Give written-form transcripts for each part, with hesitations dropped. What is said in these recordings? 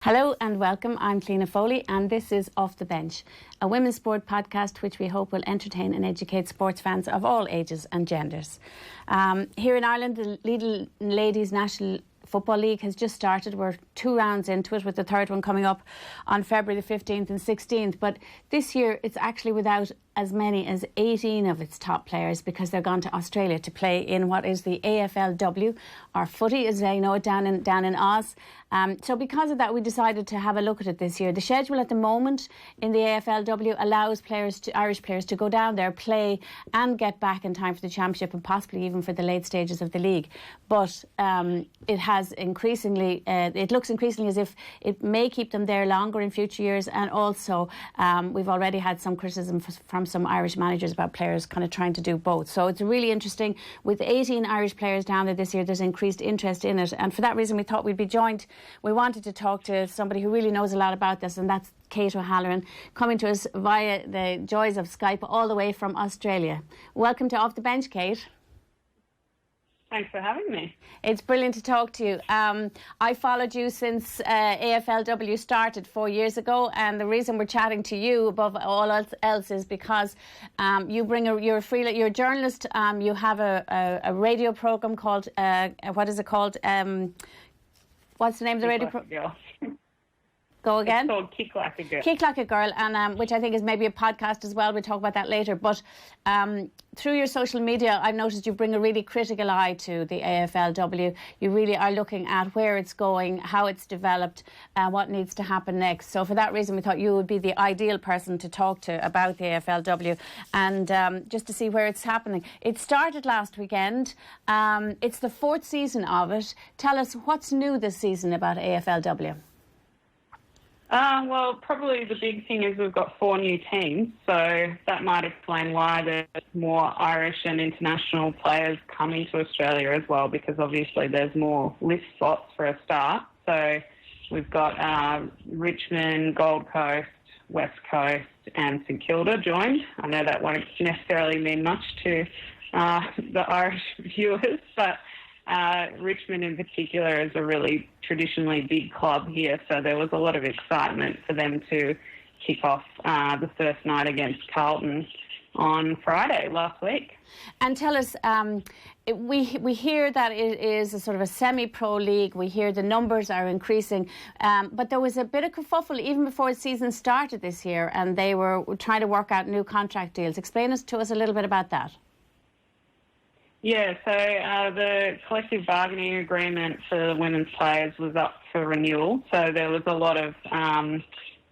Hello and welcome. I'm Cliona Foley and this is Off the Bench, a women's sport podcast which we hope will entertain and educate sports fans of all ages and genders. Here in Ireland, the Lidl Ladies National Football League has just started. We're 2 rounds into it, with the third one coming up on February the 15th and 16th. But this year it's actually without as many as 18 of its top players, because they're gone to Australia to play in what is the AFLW, or footy as they know it down in Oz. So because of that, we decided to have a look at it this year. The schedule at the moment in the AFLW allows Irish players to go down there, play and get back in time for the championship and possibly even for the late stages of the league. But it has increasingly, it looks increasingly as if it may keep them there longer in future years. And also we've already had some criticism from some Irish managers about players kind of trying to do both. So it's really interesting. With 18 Irish players down there this year, there's increased interest in it. And for that reason, we thought we'd be joined. We wanted to talk to somebody who really knows a lot about this, and that's Kate O'Halloran, coming to us via the joys of Skype all the way from Australia. Welcome to Off the Bench, Kate. Thanks for having me. It's brilliant to talk to you. I followed you since AFLW started 4 years ago, and the reason we're chatting to you above all else is because you're a journalist. You have a radio program called what is it called? What's the name of the radio program? Go again? It's called Kick Like a Girl. Kick Like a Girl, and which I think is maybe a podcast as well. We'll talk about that later. But through your social media, I've noticed you bring a really critical eye to the AFLW. You really are looking at where it's going, how it's developed, what needs to happen next. So for that reason, we thought you would be the ideal person to talk to about the AFLW and just to see where it's happening. It started last weekend. It's the 4th season of it. Tell us what's new this season about AFLW. Well, probably the big thing is we've got 4 new teams, so that might explain why there's more Irish and international players coming to Australia as well, because obviously there's more list spots for a start. So we've got Richmond, Gold Coast, West Coast and St Kilda joined. I know that won't necessarily mean much to the Irish viewers, but Richmond in particular is a really traditionally big club here, so there was a lot of excitement for them to kick off the first night against Carlton on Friday last week. And tell us, we hear that it is a sort of a semi-pro league. We hear the numbers are increasing, but there was a bit of kerfuffle even before the season started this year, and they were trying to work out new contract deals. Explain to us a little bit about that. Yeah, so the collective bargaining agreement for the women's players was up for renewal. So there was a lot of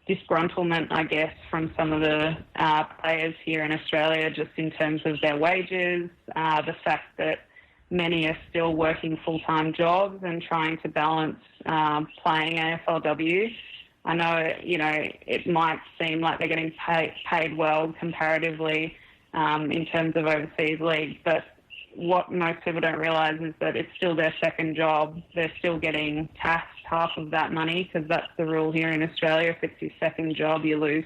disgruntlement, I guess, from some of the players here in Australia, just in terms of their wages, the fact that many are still working full-time jobs and trying to balance playing AFLW. I know, it might seem like they're getting paid well comparatively in terms of overseas leagues, but what most people don't realise is that it's still their second job. They're still getting taxed half of that money, because that's the rule here in Australia. If it's your second job, you lose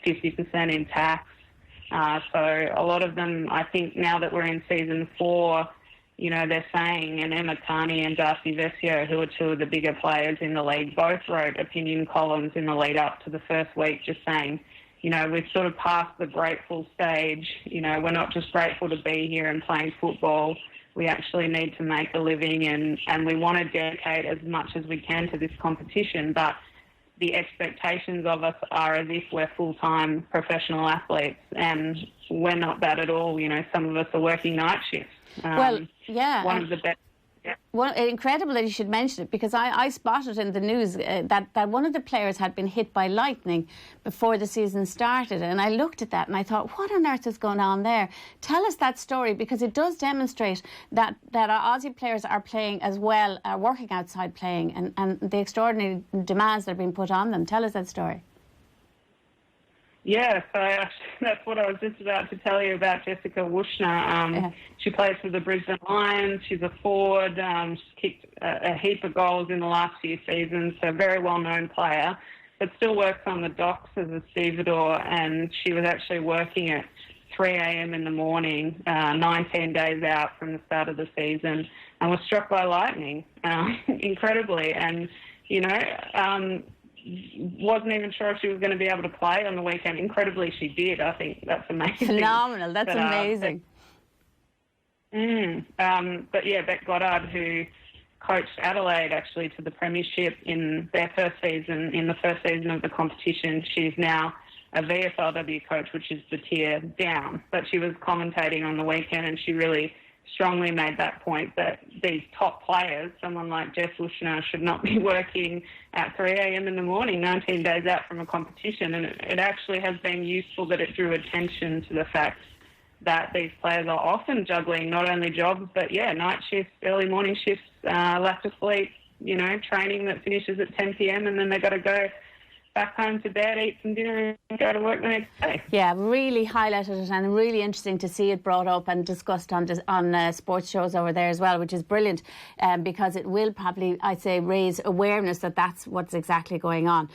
50% in tax. So a lot of them, I think now that we're in season 4, they're saying, and Emma Carney and Darcy Vesio, who are 2 of the bigger players in the league, both wrote opinion columns in the lead up to the first week just saying, we've sort of passed the grateful stage. We're not just grateful to be here and playing football. We actually need to make a living, and we want to dedicate as much as we can to this competition. But the expectations of us are as if we're full-time professional athletes, and we're not that at all. Some of us are working night shifts. Well, yeah. One of the best. Well, incredible that you should mention it, because I spotted in the news that one of the players had been hit by lightning before the season started, and I looked at that and I thought, what on earth is going on there? Tell us that story, because it does demonstrate that our Aussie players are playing as well, working outside playing, and the extraordinary demands that are being put on them. Tell us that story. Yeah, so that's what I was just about to tell you about Jessica Wushner. She plays for the Brisbane Lions. She's a forward. She's kicked a heap of goals in the last few seasons, so a very well-known player, but still works on the docks as a stevedore, and she was actually working at 3 a.m. in the morning, 19 days out from the start of the season, and was struck by lightning, incredibly. And wasn't even sure if she was going to be able to play on the weekend. Incredibly, she did. I think that's amazing. Phenomenal. That's amazing. But yeah, Beck Goddard, who coached Adelaide actually to the premiership in their first season, in the first season of the competition, she's now a VFLW coach, which is the tier down. But she was commentating on the weekend, and she really strongly made that point that these top players, someone like Jess Ushner, should not be working at 3 a.m. in the morning, 19 days out from a competition. And it actually has been useful that it drew attention to the fact that these players are often juggling not only jobs, but, night shifts, early morning shifts, lack of sleep, training that finishes at 10 p.m. and then they've got to go back home to bed, eat some dinner and go to work the next day. Yeah, really highlighted it, and really interesting to see it brought up and discussed on sports shows over there as well, which is brilliant, because it will probably, I'd say, raise awareness that that's what's exactly going on.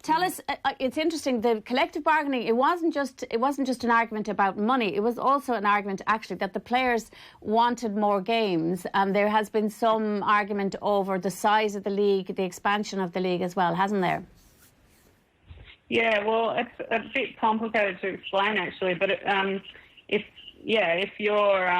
Tell us, it's interesting, the collective bargaining, it wasn't just an argument about money, it was also an argument actually that the players wanted more games, and there has been some argument over the size of the league, the expansion of the league as well, hasn't there? Yeah, well, it's a bit complicated to explain actually, but if your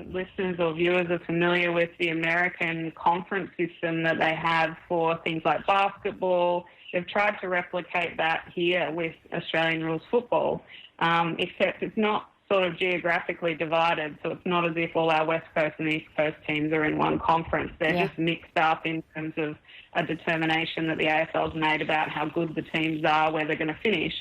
listeners or viewers are familiar with the American conference system that they have for things like basketball, they've tried to replicate that here with Australian rules football, except it's not sort of geographically divided, so it's not as if all our West Coast and East Coast teams are in one conference. They're just mixed up in terms of a determination that the AFL's made about how good the teams are, where they're going to finish.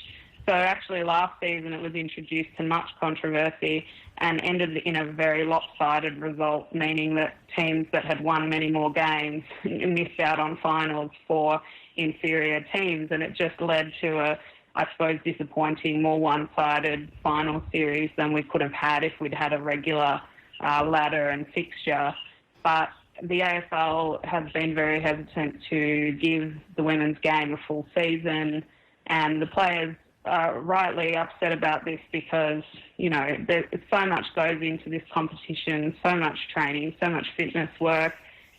So actually last season it was introduced to much controversy and ended in a very lopsided result, meaning that teams that had won many more games missed out on finals for inferior teams, and it just led to a, I suppose, disappointing, more one-sided final series than we could have had if we'd had a regular ladder and fixture. But the AFL has been very hesitant to give the women's game a full season, and the players are rightly upset about this because, so much goes into this competition, so much training, so much fitness work.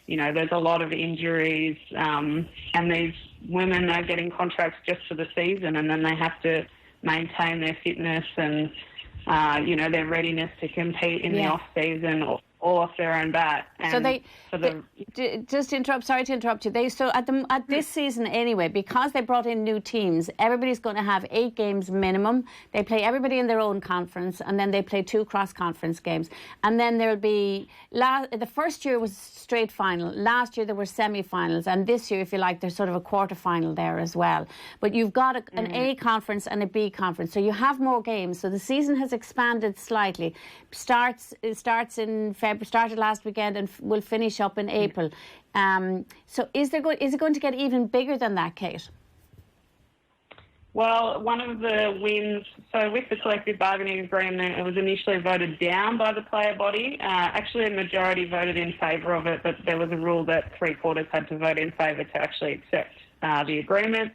There's a lot of injuries, and these women are getting contracts just for the season, and then they have to maintain their fitness and, their readiness to compete in the off-season or off their own bat. And sorry to interrupt you. At this season anyway, because they brought in new teams, everybody's going to have 8 games minimum. They play everybody in their own conference, and then they play 2 cross-conference games. And then there'll be, the first year was straight final. Last year there were semi-finals, and this year, if you like, there's sort of a quarter-final there as well. But you've got an A conference and a B conference, so you have more games. So the season has expanded slightly. Started last weekend and will finish up in April. So is it going to get even bigger than that, Kate? Well, one of the wins, so with the collective bargaining agreement, it was initially voted down by the player body. Actually, a majority voted in favour of it, but there was a rule that 3/4 had to vote in favour to actually accept the agreement.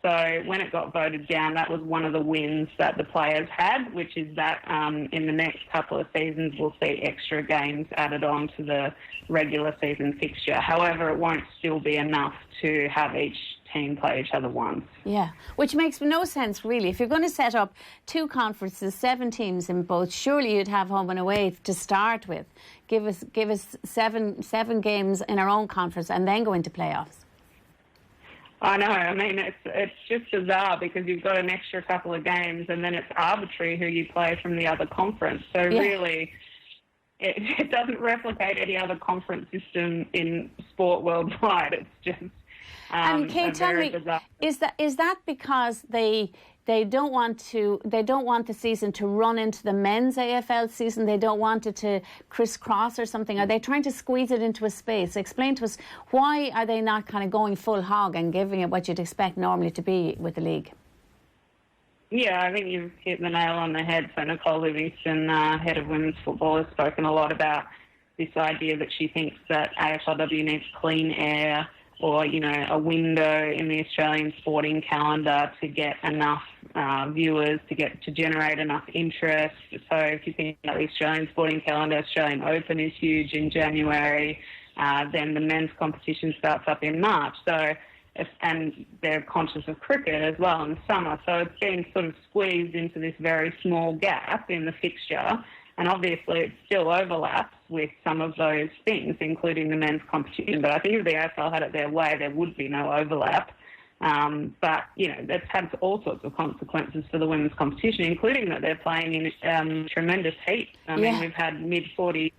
So when it got voted down, that was one of the wins that the players had, which is that in the next couple of seasons we'll see extra games added on to the regular season fixture. However, it won't still be enough to have each team play each other once. Yeah, which makes no sense really. If you're going to set up 2 conferences, 7 teams in both, surely you'd have home and away to start with. Give us seven games in our own conference and then go into playoffs. I know. I mean, it's just bizarre because you've got an extra couple of games and then it's arbitrary who you play from the other conference. So really, it doesn't replicate any other conference system in sport worldwide. It's just and Kate, tell me, bizarre. Is that because they don't want the season to run into the men's AFL season? They don't want it to crisscross or something? Are they trying to squeeze it into a space? Explain to us, why are they not kind of going full hog and giving it what you'd expect normally to be with the league? Yeah, I think you've hit the nail on the head. So Nicole Livingston, head of women's football, has spoken a lot about this idea that she thinks that AFLW needs clean air, or, a window in the Australian sporting calendar to get enough viewers, to generate enough interest. So if you think about the Australian sporting calendar, Australian Open is huge in January. Then the men's competition starts up in March. And they're conscious of cricket as well in the summer. So it's been sort of squeezed into this very small gap in the fixture. And obviously it still overlaps with some of those things, including the men's competition. But I think if the AFL had it their way, there would be no overlap. But, that's had all sorts of consequences for the women's competition, including that they're playing in tremendous heat. I mean, we've had mid-40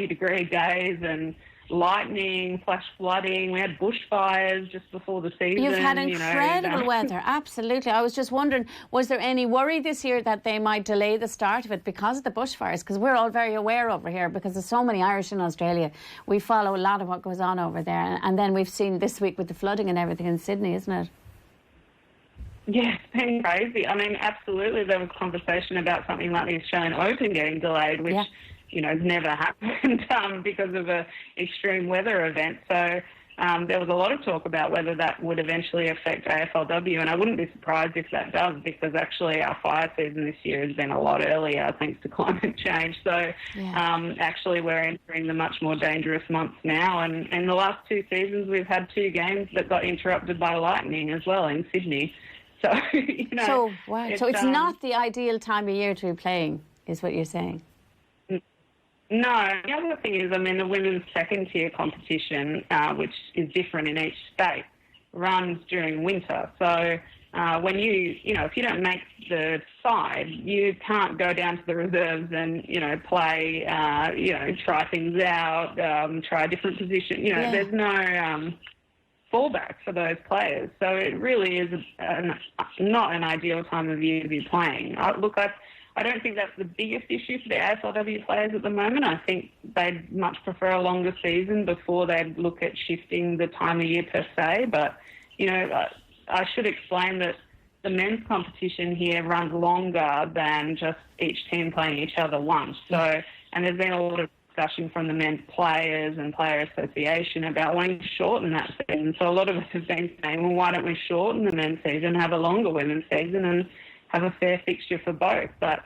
degree days and lightning, flash flooding. We had bushfires just before the season. You've had incredible weather, absolutely. I was just wondering, was there any worry this year that they might delay the start of it because of the bushfires? Because we're all very aware over here, because there's so many Irish in Australia. We follow a lot of what goes on over there. And then we've seen this week with the flooding and everything in Sydney, isn't it? Yeah, it's been crazy. I mean, absolutely, there was conversation about something like the Australian Open getting delayed, which has never happened because of an extreme weather event. So there was a lot of talk about whether that would eventually affect AFLW, and I wouldn't be surprised if that does, because actually our fire season this year has been a lot earlier thanks to climate change. So actually we're entering the much more dangerous months now, and in the last 2 seasons we've had 2 games that got interrupted by lightning as well in Sydney. So, So it's not the ideal time of year to be playing, is what you're saying? No. The other thing is, the women's second-tier competition, which is different in each state, runs during winter. So when if you don't make the side, you can't go down to the reserves and, play, try things out, try a different position. There's no fallback for those players. So it really is not an ideal time of year to be playing. I don't think that's the biggest issue for the AFLW players at the moment. I think they'd much prefer a longer season before they'd look at shifting the time of year per se. But, I should explain that the men's competition here runs longer than just each team playing each other once. So, and there's been a lot of discussion from the men's players and player association about wanting to shorten that season. So a lot of us have been saying, well, why don't we shorten the men's season, have a longer women's season and have a fair fixture for both? But,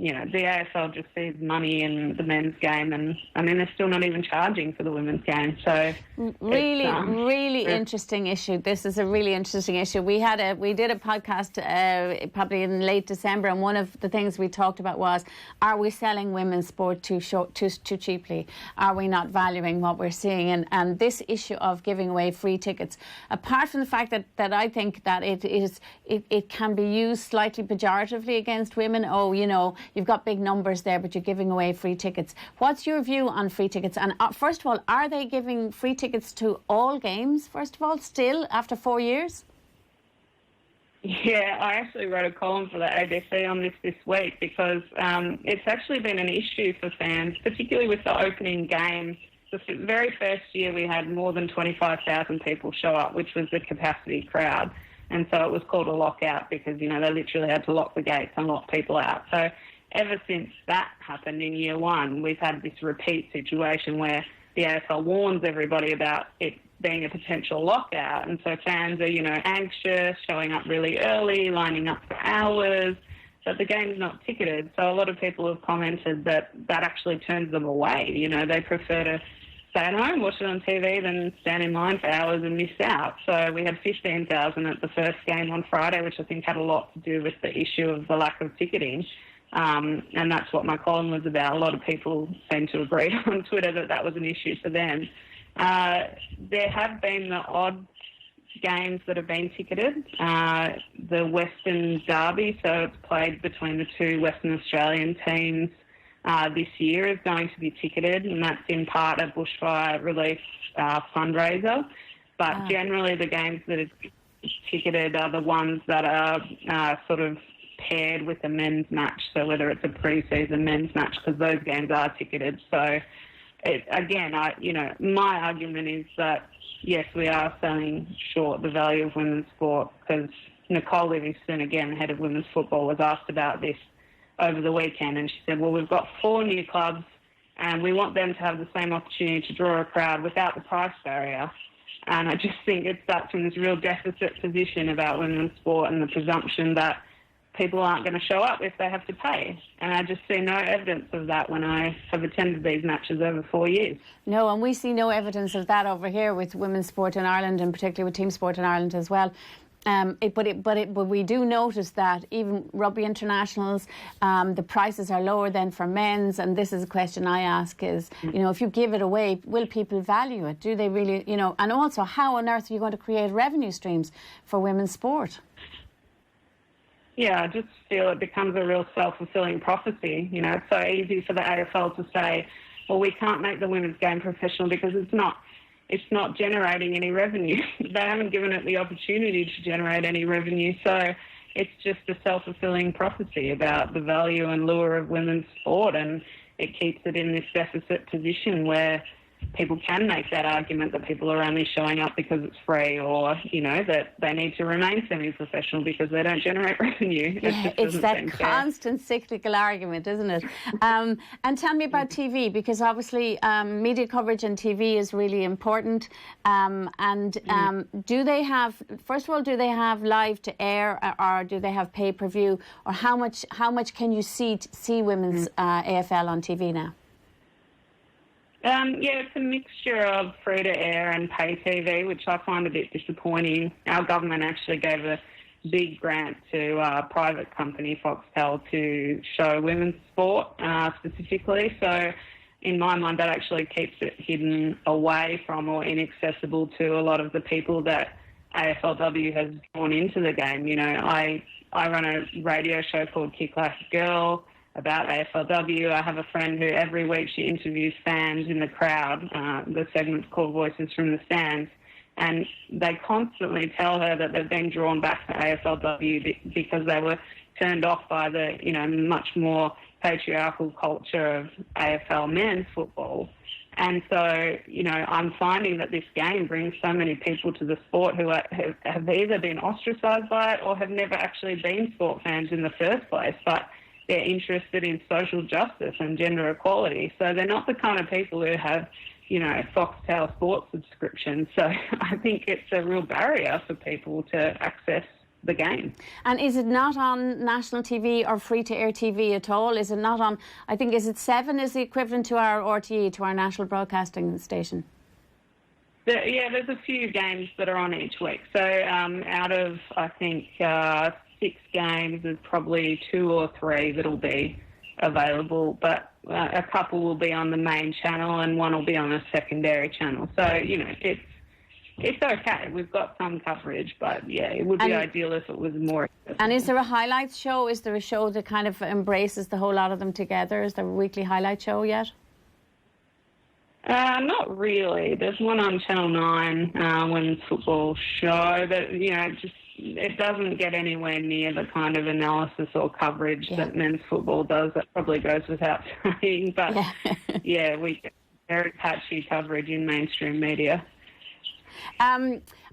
the AFL just sees money in the men's game, and they're still not even charging for the women's game. So really interesting issue. This is a really interesting issue. We did a podcast probably in late December, and one of the things we talked about was, are we selling women's sport too cheaply? Are we not valuing what we're seeing? And this issue of giving away free tickets, apart from the fact that I think that it can be used slightly pejoratively against women. You've got big numbers there, but you're giving away free tickets. What's your view on free tickets? And first of all, are they giving free tickets to all games, first of all, still after 4 years? Yeah, I actually wrote a column for the ABC on this week, because it's actually been an issue for fans, particularly with the opening game. The very first year we had more than 25,000 people show up, which was the capacity crowd. And so it was called a lockout because, they literally had to lock the gates and lock people out. So ever since that happened in year one, we've had this repeat situation where the AFL warns everybody about it being a potential lockout. And so fans are, anxious, showing up really early, lining up for hours, but the game's not ticketed. So a lot of people have commented that actually turns them away. They prefer to stay at home, watch it on TV, than stand in line for hours and miss out. So we had 15,000 at the first game on Friday, which I think had a lot to do with the issue of the lack of ticketing. And that's what my column was about. A lot of people seem to agree on Twitter that was an issue for them. There have been the odd games that have been ticketed. The Western Derby, so it's played between the 2 Western Australian teams, this year is going to be ticketed, and that's in part a bushfire relief fundraiser. But generally the games that are ticketed are the ones that are sort of paired with a men's match, so whether it's a pre-season men's match, because those games are ticketed. So, my argument is that, yes, we are selling short the value of women's sport, because Nicole Livingston, again, head of women's football, was asked about this over the weekend, and she said, well, we've got 4 new clubs and we want them to have the same opportunity to draw a crowd without the price barrier. And I just think it starts from this real deficit position about women's sport and the presumption that people aren't going to show up if they have to pay. And I just see no evidence of that when I have attended these matches over 4 years. No, and we see no evidence of that over here with women's sport in Ireland, and particularly with team sport in Ireland as well. But we do notice that even rugby internationals, the prices are lower than for men's. And this is a question I ask: is, if you give it away, will people value it? Do they really? And also, how on earth are you going to create revenue streams for women's sport? Yeah, I just feel it becomes a real self-fulfilling prophecy. It's so easy for the AFL to say, well, we can't make the women's game professional because it's not generating any revenue. They haven't given it the opportunity to generate any revenue. So it's just a self-fulfilling prophecy about the value and lure of women's sport, and it keeps it in this deficit position where people can make that argument that people are only showing up because it's free, or, that they need to remain semi-professional because they don't generate revenue. It's that constant cyclical argument, isn't it? And tell me about TV, because obviously media coverage on TV is really important. Do they have, first of all, do they have live to air, or do they have pay-per-view, or how much can you see women's AFL on TV now? It's a mixture of free-to-air and pay TV, which I find a bit disappointing. Our government actually gave a big grant to a private company, Foxtel, to show women's sport specifically. So in my mind, that actually keeps it hidden away from or inaccessible to a lot of the people that AFLW has drawn into the game. I run a radio show called Kick Like a Girl about AFLW. I have a friend who every week she interviews fans in the crowd. The segment's called Voices from the Stands. And they constantly tell her that they've been drawn back to AFLW because they were turned off by the, much more patriarchal culture of AFL men's football. And so, I'm finding that this game brings so many people to the sport who have either been ostracised by it or have never actually been sport fans in the first place. But they're interested in social justice and gender equality. So they're not the kind of people who have, Foxtel sports subscriptions. So I think it's a real barrier for people to access the game. And is it not on national TV or free-to-air TV at all? Is it not on, I think, is it 7 is the equivalent to our RTE, to our national broadcasting station? There's a few games that are on each week. So out of, I think, 6 games, there's probably 2 or 3 that'll be available, but a couple will be on the main channel and one will be on a secondary channel. So, it's okay. We've got some coverage, but it would be ideal if it was more accessible. And is there a highlights show? Is there a show that kind of embraces the whole lot of them together? Is there a weekly highlight show yet? Not really. There's one on Channel 9, women's football show, but, it doesn't get anywhere near the kind of analysis or coverage that men's football does. That probably goes without saying. But, we get very patchy coverage in mainstream media.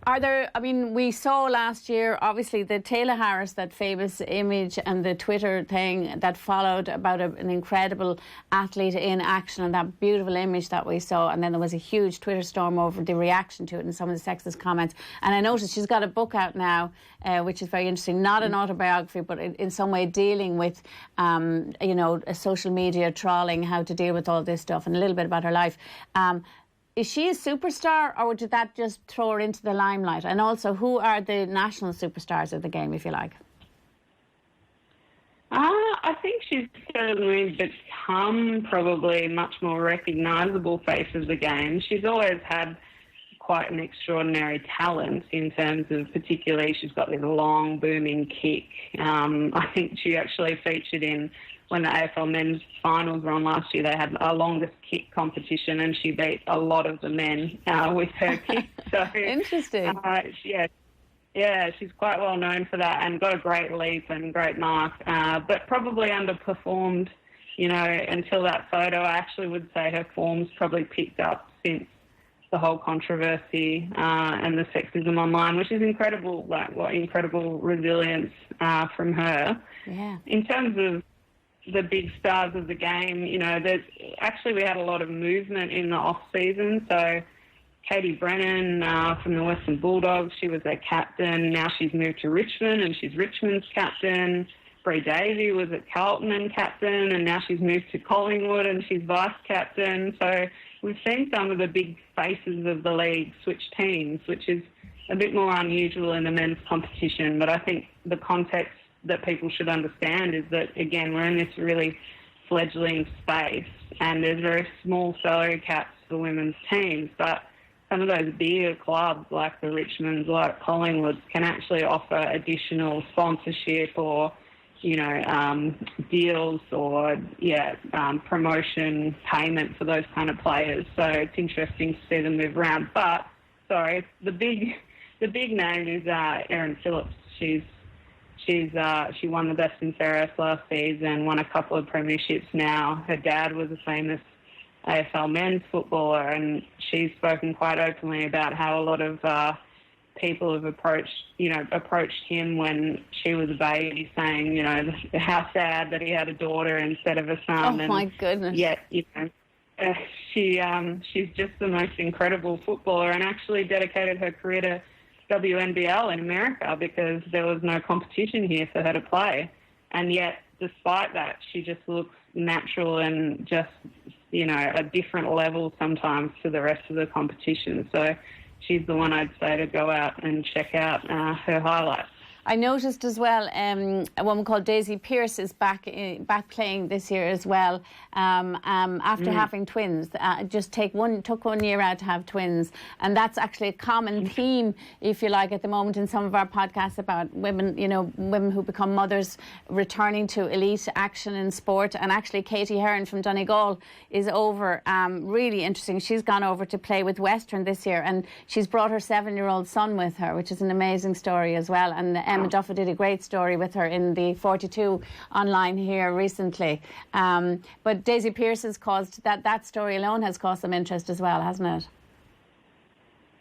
We saw last year, obviously, the Taylor Harris, that famous image, and the Twitter thing that followed about an incredible athlete in action, and that beautiful image that we saw. And then there was a huge Twitter storm over the reaction to it and some of the sexist comments. And I noticed she's got a book out now, which is very interesting. Not an autobiography, but in some way dealing with, social media trawling, how to deal with all this stuff, and a little bit about her life. Is she a superstar, or did that just throw her into the limelight? And also, who are the national superstars of the game, if you like? I think she's certainly become probably much more recognisable face of the game. She's always had quite an extraordinary talent in terms of, particularly, she's got this long, booming kick. I think she actually featured in, when the AFL men's finals were on last year, they had a longest kick competition, and she beat a lot of the men with her kick. So interesting. She's quite well known for that, and got a great leap and great mark, but probably underperformed, until that photo. I actually would say her form's probably picked up since the whole controversy and the sexism online, which is incredible. Incredible resilience from her. Yeah. In terms of the big stars of the game, we had a lot of movement in the off season. So Katie Brennan from the Western Bulldogs, she was their captain. Now she's moved to Richmond and she's Richmond's captain. Bree Davey was at Carlton and captain, and now she's moved to Collingwood and she's vice-captain. So we've seen some of the big faces of the league switch teams, which is a bit more unusual in the men's competition. But I think the context that people should understand is that, again, we're in this really fledgling space and there's very small salary caps for women's teams, but some of those bigger clubs like the Richmonds, like Collingwood, can actually offer additional sponsorship or, deals or, promotion payment for those kind of players. So it's interesting to see them move around. But, the big name is Erin Phillips. She won the Best in Fairness last season, won a couple of premierships now. Her dad was a famous AFL men's footballer, and she's spoken quite openly about how a lot of people have approached him when she was a baby, saying, how sad that he had a daughter instead of a son. Oh, my goodness. Yet, she's just the most incredible footballer and actually dedicated her career to WNBL in America because there was no competition here for her to play. And yet, despite that, she just looks natural and just, a different level sometimes to the rest of the competition. So she's the one I'd say to go out and check out her highlights. I noticed as well a woman called Daisy Pearce is back playing this year as well. After having twins, took 1 year out to have twins, and that's actually a common theme, if you like, at the moment in some of our podcasts about women. Women who become mothers returning to elite action in sport. And actually, Katie Heron from Donegal is over. Really interesting. She's gone over to play with Western this year, and she's brought her 7-year-old son with her, which is an amazing story as well. And Emma Duffy did a great story with her in the 42 online here recently. But Daisy Pearce has caused that story alone has caused some interest as well, hasn't it?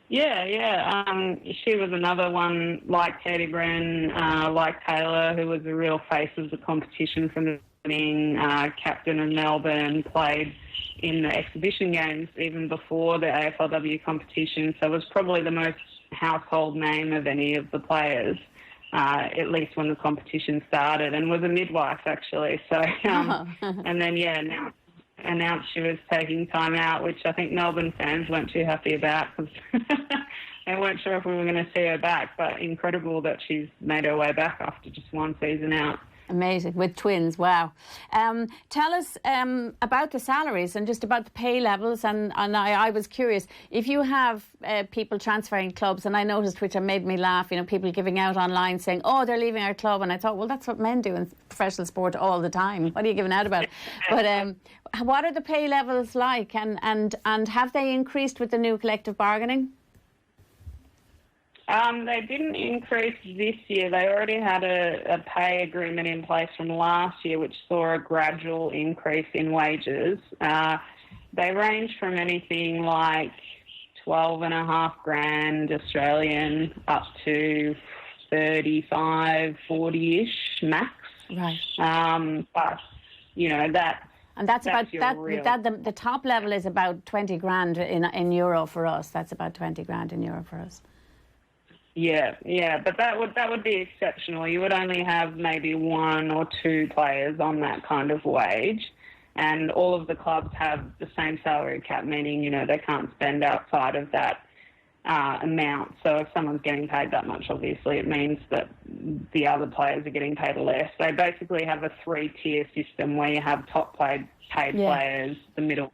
Yeah. She was another one like Katie Brennan, like Taylor, who was a real face of the competition from the beginning, captain of Melbourne, played in the exhibition games even before the AFLW competition, so was probably the most household name of any of the players. At least when the competition started, and was a midwife actually. So, and then announced she was taking time out, which I think Melbourne fans weren't too happy about because they weren't sure if we were going to see her back. But incredible that she's made her way back after just one season out. Amazing, with twins, wow. Tell us about the salaries and just about the pay levels. And I was curious, if you have people transferring clubs, and I noticed, which made me laugh, people giving out online saying, oh, they're leaving our club. And I thought, well, that's what men do in professional sport all the time. What are you giving out about? But what are the pay levels like? And have they increased with the new collective bargaining? They didn't increase this year. They already had a pay agreement in place from last year, which saw a gradual increase in wages. They range from anything like 12.5 grand Australian up to 35, 40-ish max. Right. But that. And that's about that. The top level is about 20 grand in euro for us. That's about 20 grand in euro for us. Yeah, but that would be exceptional. You would only have maybe 1 or 2 players on that kind of wage, and all of the clubs have the same salary cap, meaning they can't spend outside of that amount. So if someone's getting paid that much, obviously it means that the other players are getting paid less. They basically have a 3-tier system where you have top paid players, the middle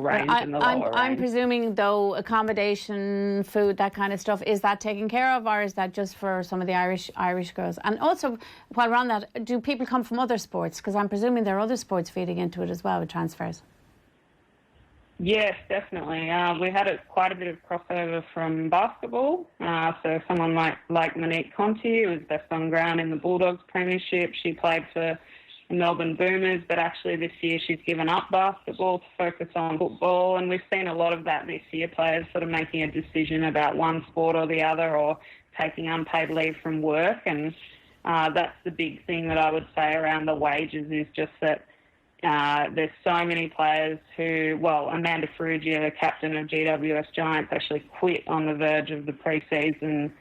range and the lower range. I'm presuming, though, accommodation, food, that kind of stuff, is that taken care of, or is that just for some of the Irish girls? And also, while we're on that, do people come from other sports? Because I'm presuming there are other sports feeding into it as well with transfers. Yes, definitely. We had quite a bit of crossover from basketball. So someone like Monique Conti, who was best on ground in the Bulldogs Premiership, she played for Melbourne Boomers, but actually this year she's given up basketball to focus on football, and we've seen a lot of that this year, players sort of making a decision about one sport or the other, or taking unpaid leave from work, and that's the big thing that I would say around the wages is just that there's so many players who, Amanda Ferrugia, the captain of GWS Giants, actually quit on the verge of the pre-season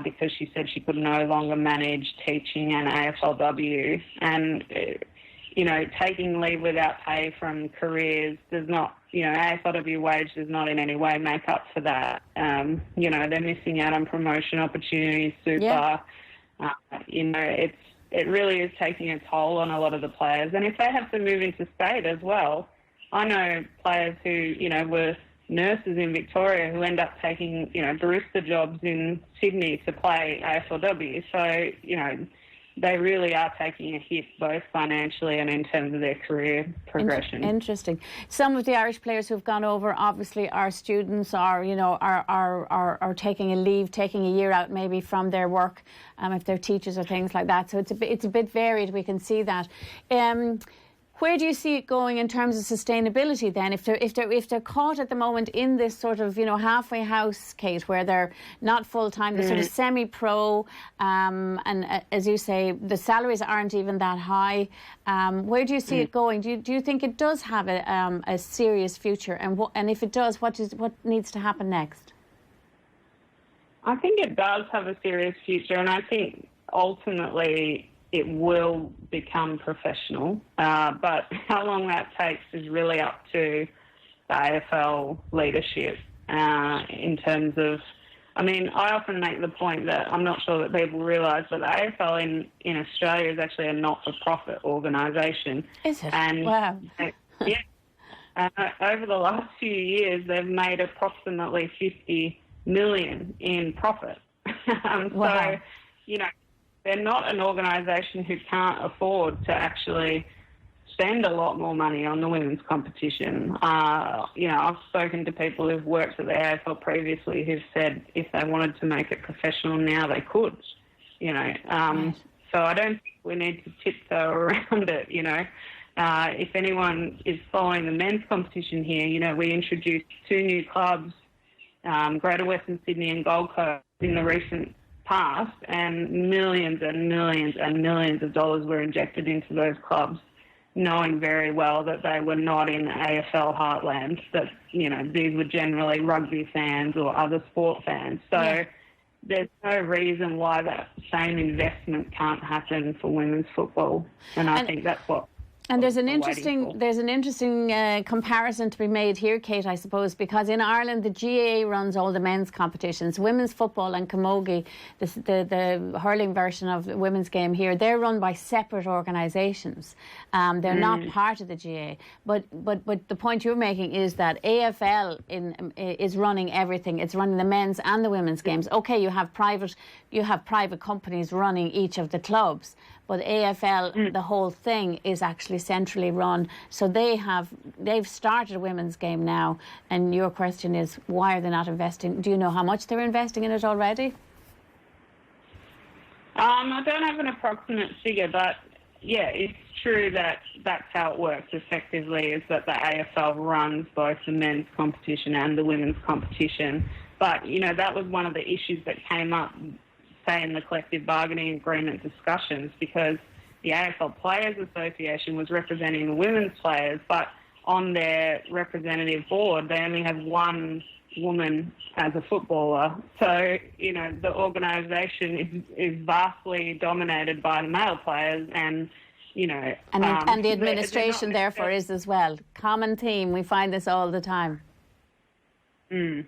because she said she could no longer manage teaching and AFLW. And, taking leave without pay from careers does not, AFLW wage does not in any way make up for that. They're missing out on promotion opportunities, super. Yeah. It really is taking a toll on a lot of the players. And if they have to move into state as well, I know players who, were nurses in Victoria who end up taking, barista jobs in Sydney to play AFLW. So, they really are taking a hit both financially and in terms of their career progression. Interesting. Some of the Irish players who've gone over obviously are students, are taking a leave, taking a year out maybe from their work, if they're teachers or things like that. So it's a bit varied. We can see that. Where do you see it going in terms of sustainability then? If they're caught at the moment in this sort of halfway house, Kate, where they're not full time, they're sort of semi-pro, and as you say, the salaries aren't even that high. Where do you see it going? Do you think it does have a serious future? And if it does, what needs to happen next? I think it does have a serious future, and I think ultimately it will become professional, but how long that takes is really up to the AFL leadership in terms of, I often make the point that I'm not sure that people realise that the AFL in Australia is actually a not-for-profit organisation. Is it? And wow. Over the last few years, they've made approximately $50 million in profit. Wow. So, they're not an organisation who can't afford to actually spend a lot more money on the women's competition. I've spoken to people who've worked at the AFL previously who've said if they wanted to make it professional now, they could. Right. So I don't think we need to tiptoe around it. If anyone is following the men's competition here, we introduced 2 new clubs, Greater Western Sydney and Gold Coast, in the recent past, and millions and millions and millions of dollars were injected into those clubs, knowing very well that they were not in AFL heartland, that, these were generally rugby fans or other sport fans. So there's no reason why that same investment can't happen for women's football. And I think that's what... And there's an interesting comparison to be made here, Kate, I suppose, because in Ireland the GAA runs all the men's competitions. Women's football and camogie, the hurling version of the women's game here, they're run by separate organisations. They're not part of the GAA. But the point you're making is that AFL is running everything. It's running the men's and the women's games. Okay, you have private companies running each of the clubs. But AFL, the whole thing is actually centrally run. So they've started a women's game now. And your question is, why are they not investing? Do you know how much they're investing in it already? I don't have an approximate figure, but yeah, it's true that that's how it works effectively, is that the AFL runs both the men's competition and the women's competition. But, that was one of the issues that came up, say, in the collective bargaining agreement discussions, because the AFL Players Association was representing the women's players, but on their representative board, they only have one woman as a footballer. So, the organisation is vastly dominated by the male players, and, And the administration, therefore, is as well. Common theme. We find this all the time. So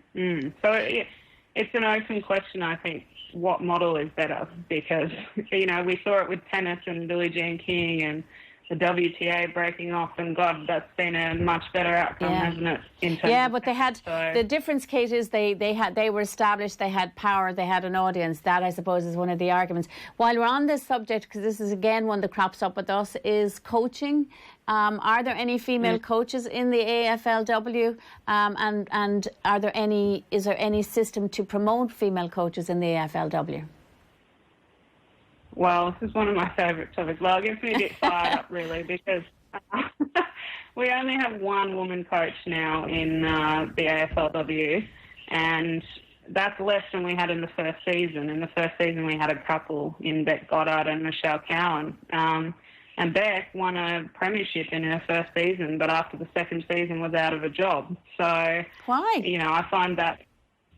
it's an open question, I think, what model is better, because, we saw it with tennis and Billie Jean King and the WTA breaking off, and God, that's been a much better outcome, hasn't it? But they had the difference, Kate, is they were established, they had power, they had an audience. That, I suppose, is one of the arguments. While we're on this subject, because this is again one that crops up with us, is coaching. Are there any female coaches in the AFLW? And is there any system to promote female coaches in the AFLW? Well, this is one of my favourite topics. Well, it gets me a bit fired up, really, because we only have one woman coach now in the AFLW, and that's less than we had in the first season. In the first season, we had a couple in Beck Goddard and Michelle Cowan. And Beck won a premiership in her first season, but after the second season was out of a job. So, why? I find that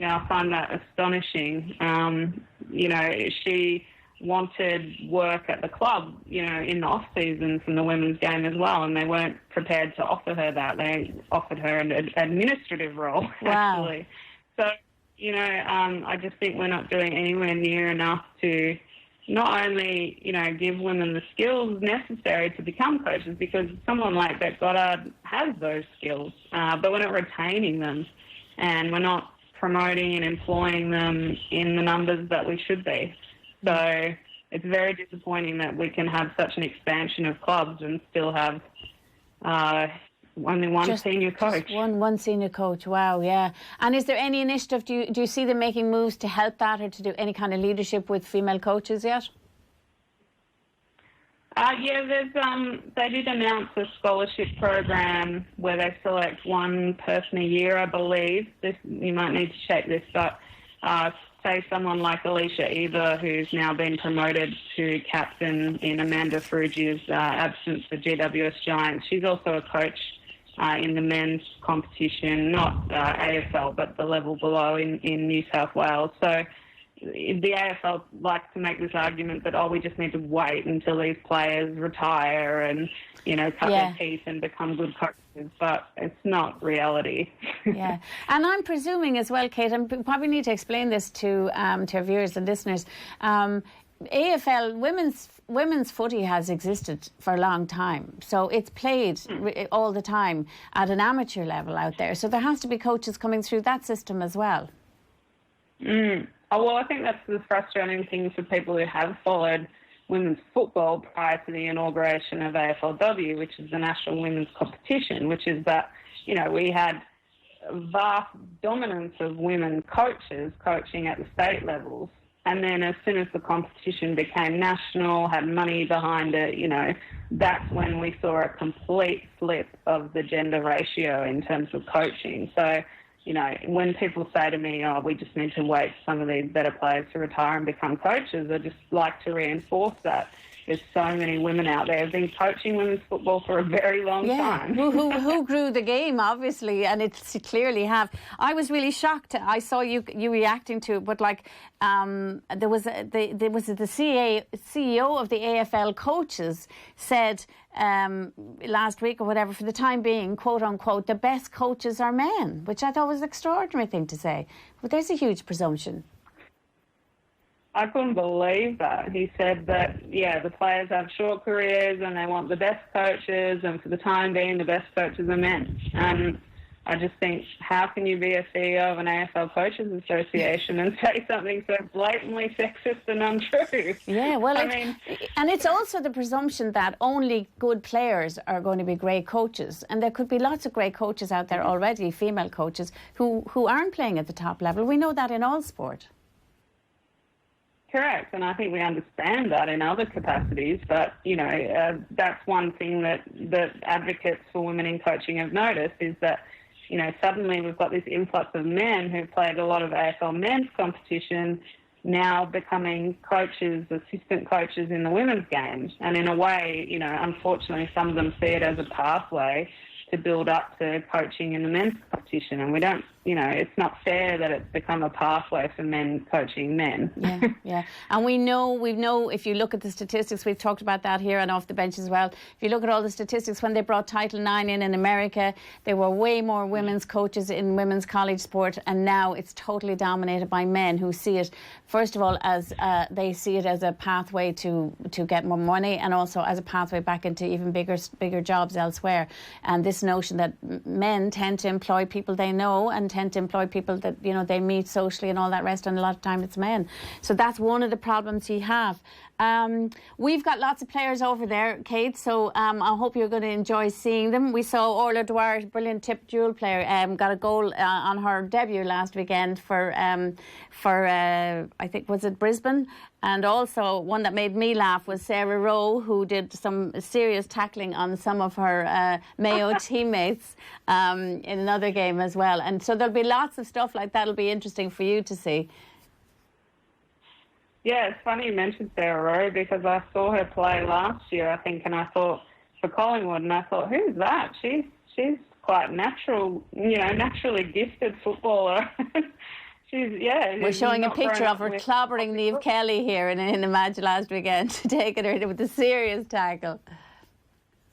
I find that astonishing. She wanted work at the club, in the off season from the women's game as well, and they weren't prepared to offer her that. They offered her an administrative role, actually. So, I just think we're not doing anywhere near enough to not only, give women the skills necessary to become coaches, because someone like Beck Goddard has those skills, but we're not retaining them, and we're not promoting and employing them in the numbers that we should be. So it's very disappointing that we can have such an expansion of clubs and still have only one senior coach. Just one senior coach, wow, yeah. And is there any initiative, do you see them making moves to help that, or to do any kind of leadership with female coaches yet? They did announce a scholarship program where they select one person a year, I believe. You might need to check this, but say someone like Alicia Eva, who's now been promoted to captain in Amanda Ferrugia's absence for GWS Giants. She's also a coach in the men's competition, not AFL, but the level below in New South Wales. So the AFL likes to make this argument that, we just need to wait until these players retire and, cut their teeth and become good coaches, but it's not reality. Yeah, and I'm presuming as well, Kate, and probably need to explain this to our viewers and listeners. AFL, women's footy has existed for a long time, so it's played all the time at an amateur level out there. So there has to be coaches coming through that system as well. Oh, well, I think that's the frustrating thing for people who have followed women's football prior to the inauguration of AFLW, which is the national women's competition, which is that, we had vast dominance of women coaches coaching at the state levels. And then as soon as the competition became national, had money behind it, that's when we saw a complete flip of the gender ratio in terms of coaching. So, when people say to me, we just need to wait for some of these better players to retire and become coaches, I just like to reinforce that. There's so many women out there who've been coaching women's football for a very long time. who grew the game, obviously, and it's clearly have. I was really shocked. I saw you reacting to it, but there was the CEO of the AFL coaches said last week or whatever, for the time being, quote unquote, the best coaches are men, which I thought was an extraordinary thing to say. But there's a huge presumption. I couldn't believe that. He said that, the players have short careers and they want the best coaches, and for the time being, the best coaches are men. And I just think, how can you be a CEO of an AFL Coaches Association and say something so blatantly sexist and untrue? Yeah, well, and it's also the presumption that only good players are going to be great coaches, and there could be lots of great coaches out there already, female coaches, who aren't playing at the top level. We know that in all sport. Correct, and I think we understand that in other capacities, but, that's one thing that advocates for women in coaching have noticed, is that, suddenly we've got this influx of men who played a lot of AFL men's competition now becoming coaches, assistant coaches in the women's games. And in a way, unfortunately, some of them see it as a pathway to build up to coaching in the men's competition. And we don't, it's not fair that it's become a pathway for men coaching men. Yeah. And we know, if you look at the statistics, we've talked about that here and off the bench as well. If you look at all the statistics, when they brought Title IX in America, there were way more women's coaches in women's college sport, and now it's totally dominated by men who see it, first of all, as they see it as a pathway to get more money, and also as a pathway back into even bigger jobs elsewhere. And this notion that men tend to employ people they know and tend to employ people that they meet socially and all that rest, and a lot of time it's men. So that's one of the problems you have. We've got lots of players over there, Kate, so I hope you're going to enjoy seeing them. We saw Orla Dwyer, brilliant tip dual player, got a goal on her debut last weekend for I think, was it Brisbane? And also one that made me laugh was Sarah Rowe, who did some serious tackling on some of her Mayo teammates in another game as well. And so there'll be lots of stuff like that. It'll be interesting for you to see. Yeah, it's funny you mentioned Sarah Rowe, because I saw her play last year, I think, and I thought, for Collingwood, and I thought, who's that? She's quite naturally gifted footballer. We're showing a picture of her clobbering Niamh Kelly here in a match last weekend, taking her with a serious tackle.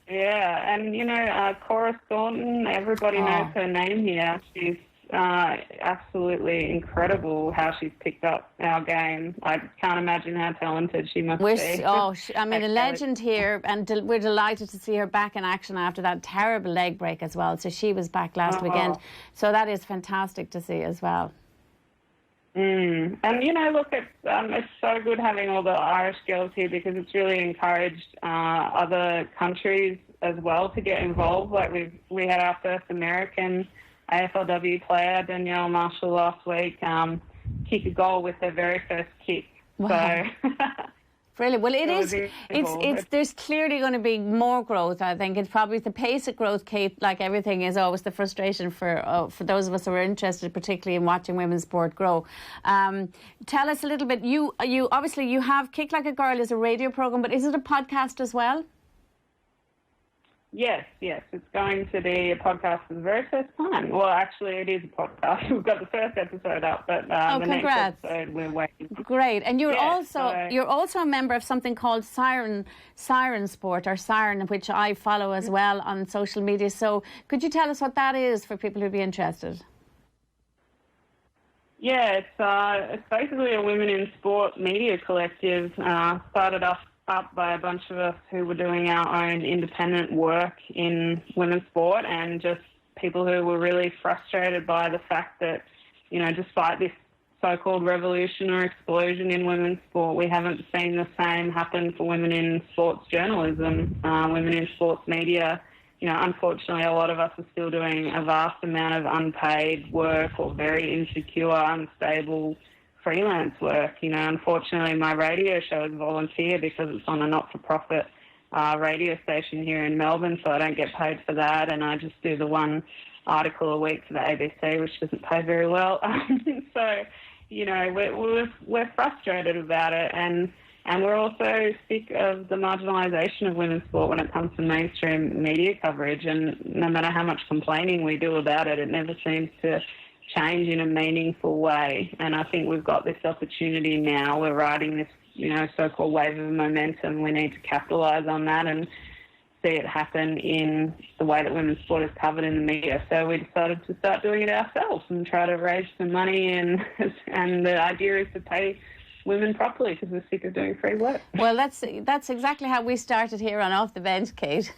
Yeah, and Cora Staunton, everybody knows her name here. She's absolutely incredible how she's picked up our game. I can't imagine how talented she must be. A legend here, and we're delighted to see her back in action after that terrible leg break as well. So she was back last weekend. So that is fantastic to see as well. And look, it's so good having all the Irish girls here because it's really encouraged other countries as well to get involved. Like we had our first American AFLW player, Danielle Marshall, last week, kick a goal with her very first kick. Wow. So brilliant. Well, there's clearly going to be more growth, I think. It's probably the pace of growth, Kate, like everything, is always the frustration for those of us who are interested, particularly in watching women's sport grow. Tell us a little bit. You obviously you have Kick Like a Girl is a radio program, but is it a podcast as well? Yes. It's going to be a podcast for the very first time. Well, actually, it is a podcast. We've got the first episode up, but the congrats. next episode we're waiting. Great. And you're also a member of something called Siren Sport, or Siren, which I follow as well on social media. So could you tell us what that is for people who'd be interested? Yeah, it's basically a women in sport media collective. Started up by a bunch of us who were doing our own independent work in women's sport, and just people who were really frustrated by the fact that, despite this so-called revolution or explosion in women's sport, we haven't seen the same happen for women in sports journalism, women in sports media. Unfortunately, a lot of us are still doing a vast amount of unpaid work or very insecure, unstable freelance work. Unfortunately, my radio show is volunteer because it's on a not-for-profit radio station here in Melbourne, so I don't get paid for that, and I just do the one article a week for the ABC, which doesn't pay very well. So, we're frustrated about it, and we're also sick of the marginalisation of women's sport when it comes to mainstream media coverage, and no matter how much complaining we do about it, it never seems to change in a meaningful way. And I think we've got this opportunity now. We're riding this, so-called wave of momentum. We need to capitalise on that and see it happen in the way that women's sport is covered in the media. So we decided to start doing it ourselves and try to raise some money. And the idea is to pay women properly because we're sick of doing free work. Well, that's exactly how we started here on Off the Bench, Kate.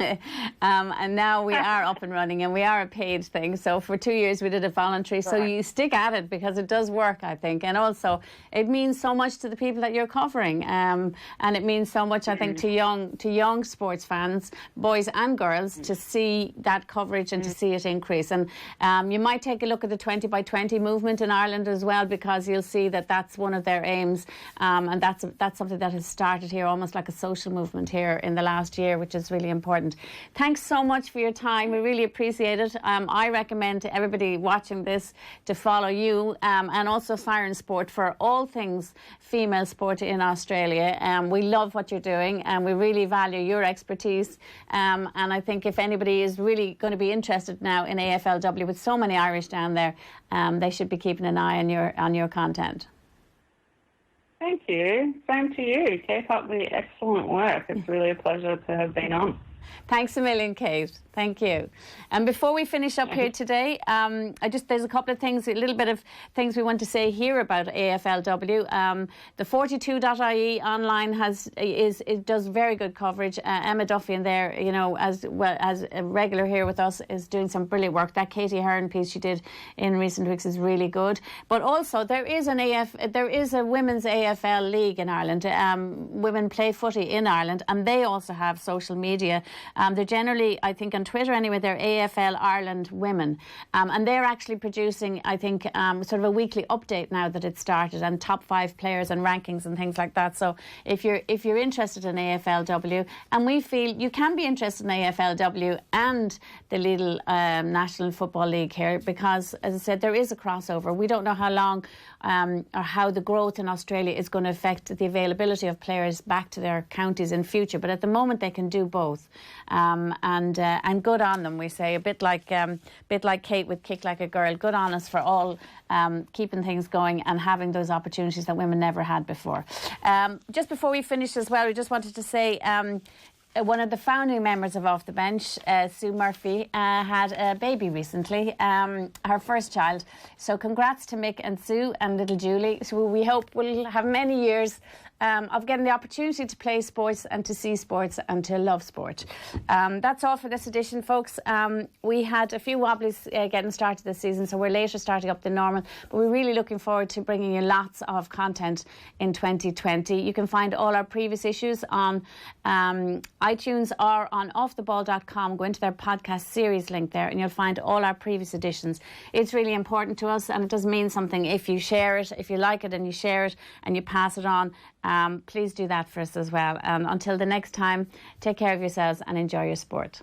And now we are up and running, and we are a paid thing. So for 2 years we did it voluntary. So you stick at it because it does work, I think. And also it means so much to the people that you're covering. And it means so much, I think, to young sports fans, boys and girls, to see that coverage and to see it increase. And you might take a look at the 20 by 20 movement in Ireland as well, because you'll see that that's one of their aims. And that's something that has started here, almost like a social movement here in the last year, which is really important. Thanks so much for your time. We really appreciate it. I recommend to everybody watching this to follow you and also Siren Sport for all things female sport in Australia. We love what you're doing, and we really value your expertise. And I think if anybody is really going to be interested now in AFLW with so many Irish down there, they should be keeping an eye on your content. Thank you. Same to you. Keep up the excellent work. It's really a pleasure to have been on. Thanks a million, Kate. Thank you. And before we finish up here today, there's a couple of things, a little bit of things we want to say here about AFLW. The 42.ie online it does very good coverage. Emma Duffy in there, as well as a regular here with us, is doing some brilliant work. That Katie Hearn piece she did in recent weeks is really good. But also there is a women's AFL league in Ireland. Women play footy in Ireland, and they also have social media. They're generally, I think, on Twitter anyway, they're AFL Ireland Women. And they're actually producing, I think, sort of a weekly update now that it started, and top 5 players and rankings and things like that. So if you're interested in AFLW, and we feel you can be interested in AFLW and the Lidl National Football League here, because, as I said, there is a crossover. We don't know how long or how the growth in Australia is going to affect the availability of players back to their counties in future. But at the moment, they can do both. and good on them. We say a bit like Kate with Kick Like a Girl. Good on us for all keeping things going and having those opportunities that women never had before. Just before we finish as well, we just wanted to say one of the founding members of Off the Bench, Sue Murphy, had a baby recently, her first child. So congrats to Mick and Sue and little Julie. So we hope we'll have many years of getting the opportunity to play sports and to see sports and to love sport. That's all for this edition, folks. We had a few wobblies getting started this season, so we're later starting up than normal, but we're really looking forward to bringing you lots of content in 2020. You can find all our previous issues on iTunes or on offtheball.com. Go into their podcast series link there and you'll find all our previous editions. It's really important to us, and it does mean something if you share it, if you like it and you share it and you pass it on. Please do that for us as well. And until the next time, take care of yourselves and enjoy your sport.